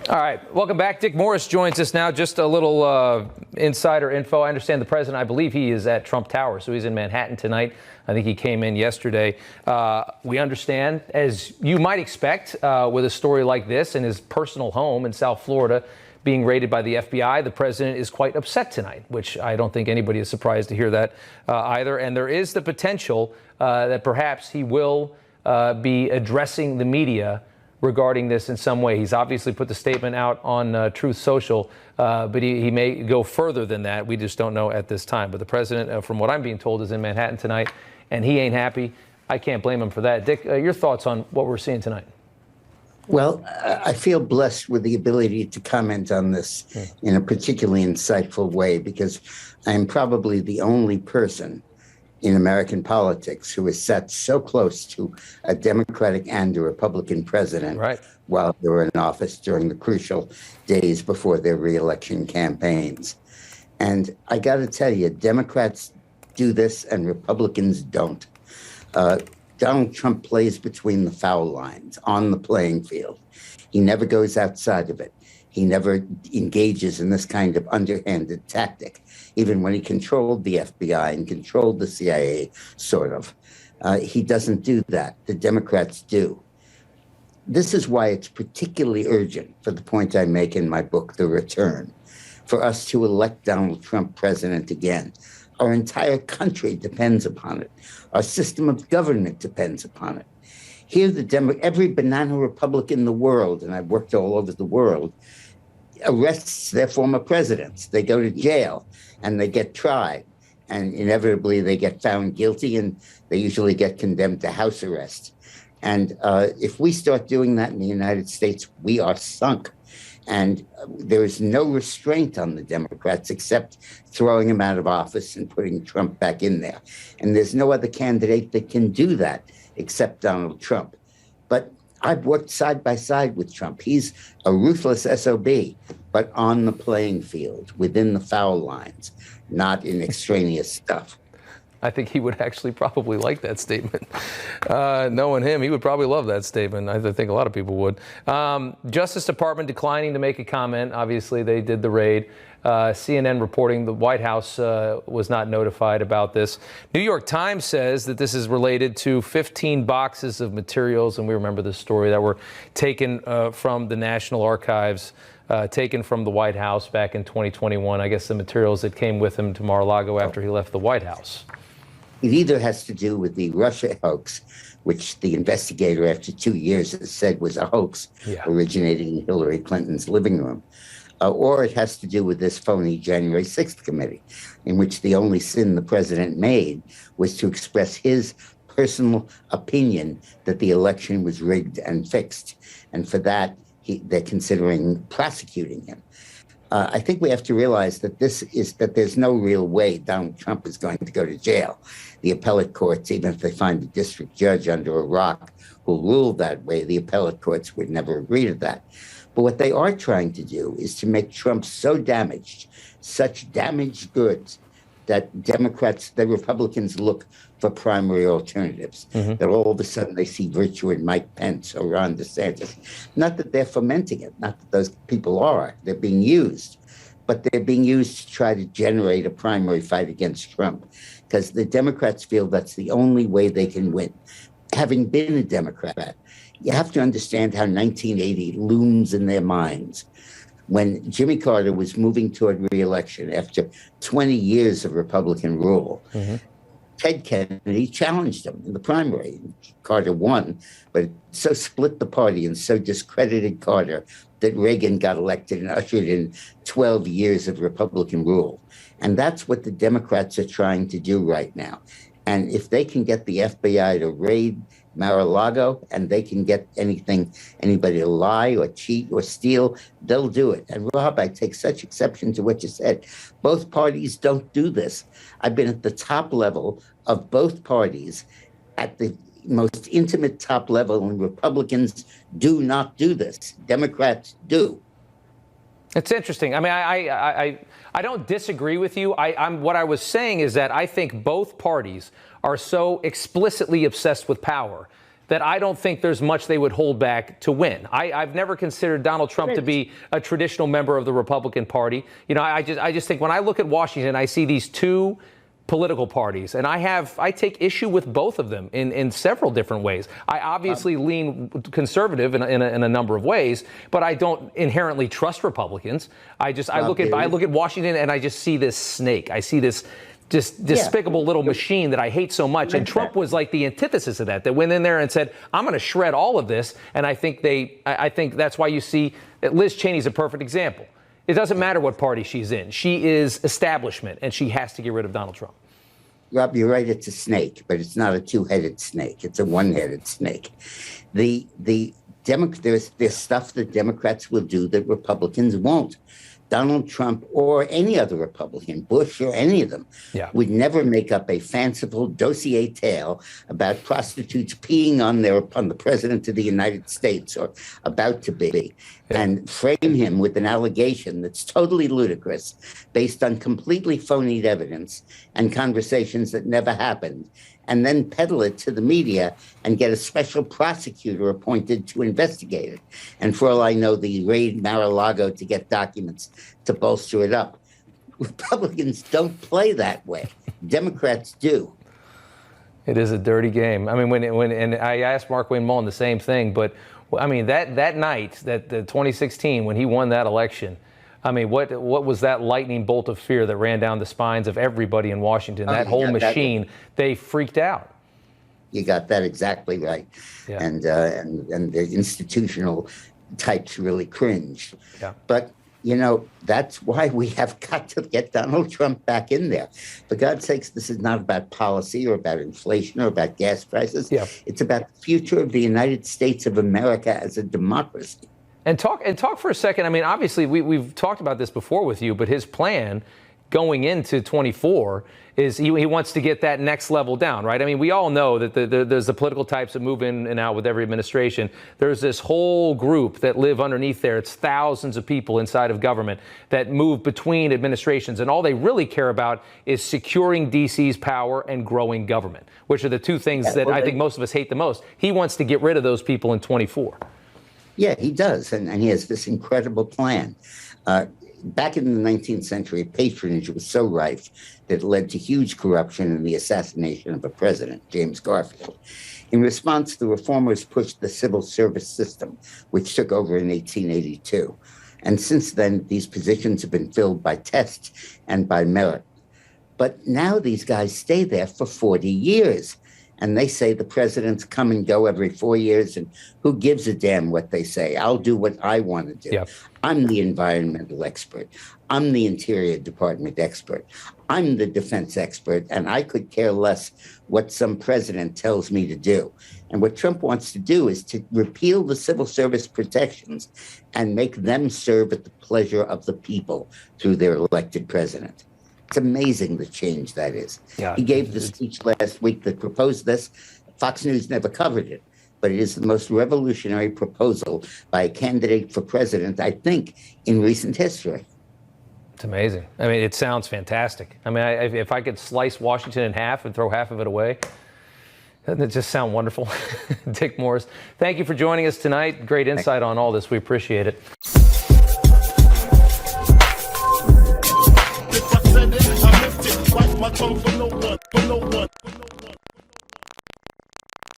All right. Welcome back. Dick Morris joins us now. Just a little insider info. I understand the president, I believe he is at Trump Tower, so he's in Manhattan tonight. I think he came in yesterday. We understand, as you might expect, with a story like this in his personal home in South Florida being raided by the FBI, the president is quite upset tonight, which I don't think anybody is surprised to hear that either. And there is the potential that perhaps he will be addressing the media regarding this in some way. He's obviously put the statement out on Truth Social, but he may go further than that. We just don't know at this time. But the president, from what I'm being told, is in Manhattan tonight, and he ain't happy. I can't blame him for that. Dick, your thoughts on what we're seeing tonight? Well, I feel blessed with the ability to comment on this in a particularly insightful way, because I'm probably the only person in American politics who has sat so close to a Democratic and a Republican president while they were in office during the crucial days before their reelection campaigns. And I got to tell you, Democrats do this and Republicans don't. Donald Trump plays between the foul lines on the playing field. He never goes outside of it. He never engages in this kind of underhanded tactic, even when he controlled the FBI and controlled the CIA, sort of. He doesn't do that. The Democrats do. This is why it's particularly urgent, for the point I make in my book, The Return, for us to elect Donald Trump president again. Our entire country depends upon it. Our system of government depends upon it. Here, every banana republic in the world, and I've worked all over the world, arrests their former presidents. They go to jail and they get tried, and inevitably they get found guilty, and they usually get condemned to house arrest. And if we start doing that in the United States, we are sunk. And there is no restraint on the Democrats except throwing him out of office and putting Trump back in there. And there's no other candidate that can do that except Donald Trump. But I've worked side by side with Trump. He's a ruthless SOB, but on the playing field, within the foul lines, not in extraneous stuff. I think he would actually probably like that statement. Knowing him, he would probably love that statement. I think a lot of people would. Justice Department declining to make a comment. Obviously, they did the raid. CNN reporting the White House was not notified about this. New York Times says that this is related to 15 boxes of materials, and we remember this story, that were taken from the National Archives, taken from the White House back in 2021. I guess the materials that came with him to Mar-a-Lago after he left the White House. It either has to do with the Russia hoax, which the investigator after 2 years has said was a hoax originating in Hillary Clinton's living room, or it has to do with this phony January 6th committee, in which the only sin the president made was to express his personal opinion that the election was rigged and fixed. And for that, they're considering prosecuting him. I think we have to realize that there's no real way Donald Trump is going to go to jail. The appellate courts, even if they find a district judge under a rock who'll rule that way, the appellate courts would never agree to that. But what they are trying to do is to make Trump so damaged, such damaged goods, that Republicans look for primary alternatives, that all of a sudden they see virtue in Mike Pence or Ron DeSantis. Not that they're fomenting it, not that those people are. They're being used, but they're being used to try to generate a primary fight against Trump, because the Democrats feel that's the only way they can win. Having been a Democrat, you have to understand how 1980 looms in their minds. When Jimmy Carter was moving toward re-election after 20 years of Republican rule, Ted Kennedy challenged him in the primary. Carter won, but it so split the party and so discredited Carter that Reagan got elected and ushered in 12 years of Republican rule. And that's what the Democrats are trying to do right now. And if they can get the FBI to raid Mar-a-Lago and they can get anybody to lie or cheat or steal, they'll do it. And Rob, I take such exception to what you said. Both parties don't do this. I've been at the top level of both parties, at the most intimate top level, and Republicans do not do this. Democrats do. It's interesting. I mean, I don't disagree with you. What I was saying is that I think both parties are so explicitly obsessed with power that I don't think there's much they would hold back to win. I've never considered Donald Trump to be a traditional member of the Republican Party. You know, I just think when I look at Washington, I see these two political parties, and I take issue with both of them in several different ways. I obviously lean conservative in a number of ways, but I don't inherently trust Republicans. I look at Washington and I just see this snake. I see this just despicable little machine that I hate so much. And Trump was like the antithesis of that went in there and said, I'm going to shred all of this. And I think that's why you see that Liz Cheney's a perfect example. It doesn't matter what party she's in. She is establishment, and she has to get rid of Donald Trump. Rob, you're right. It's a snake, but it's not a two-headed snake. It's a one-headed snake. There's stuff that Democrats will do that Republicans won't. Donald Trump or any other Republican, Bush or any of them, would never make up a fanciful dossier tale about prostitutes peeing on the president of the United States or about to be, and frame him with an allegation that's totally ludicrous, based on completely phonied evidence and conversations that never happened, and then peddle it to the media and get a special prosecutor appointed to investigate it. And for all I know, they raid Mar-a-Lago to get documents to bolster it up. Republicans don't play that way. Democrats do. It is a dirty game. I mean, and I asked Markwayne Mullin the same thing, but I mean, that night, the 2016, when he won that election, I mean, what was that lightning bolt of fear that ran down the spines of everybody in Washington? That whole machine, they freaked out. You got that exactly right. Yeah. And the institutional types really cringed. Yeah. But, you know, that's why we have got to get Donald Trump back in there. For God's sakes, this is not about policy or about inflation or about gas prices. Yeah. It's about the future of the United States of America as a democracy. And talk for a second. I mean, obviously, we've talked about this before with you, but his plan going into 24 is he wants to get that next level down, right? I mean, we all know that there's the political types that move in and out with every administration. There's this whole group that live underneath there. It's thousands of people inside of government that move between administrations, and all they really care about is securing D.C.'s power and growing government, which are the two things that I think most of us hate the most. He wants to get rid of those people in 24. Yeah, he does. And he has this incredible plan. Back in the 19th century, patronage was so rife that it led to huge corruption and the assassination of a president, James Garfield. In response, the reformers pushed the civil service system, which took over in 1882. And since then, these positions have been filled by test and by merit. But now these guys stay there for 40 years. And they say the presidents come and go every 4 years, and who gives a damn what they say? I'll do what I want to do. Yep. I'm the environmental expert. I'm the Interior Department expert. I'm the defense expert, and I could care less what some president tells me to do. And what Trump wants to do is to repeal the civil service protections and make them serve at the pleasure of the people through their elected president. It's amazing the change that is. Yeah. He gave the speech last week that proposed this. Fox News never covered it, but it is the most revolutionary proposal by a candidate for president, I think, in recent history. It's amazing. I mean, it sounds fantastic. I mean, if I could slice Washington in half and throw half of it away, doesn't it just sound wonderful? Dick Morris, thank you for joining us tonight. Great insight on all this. We appreciate it. My tongue for no one.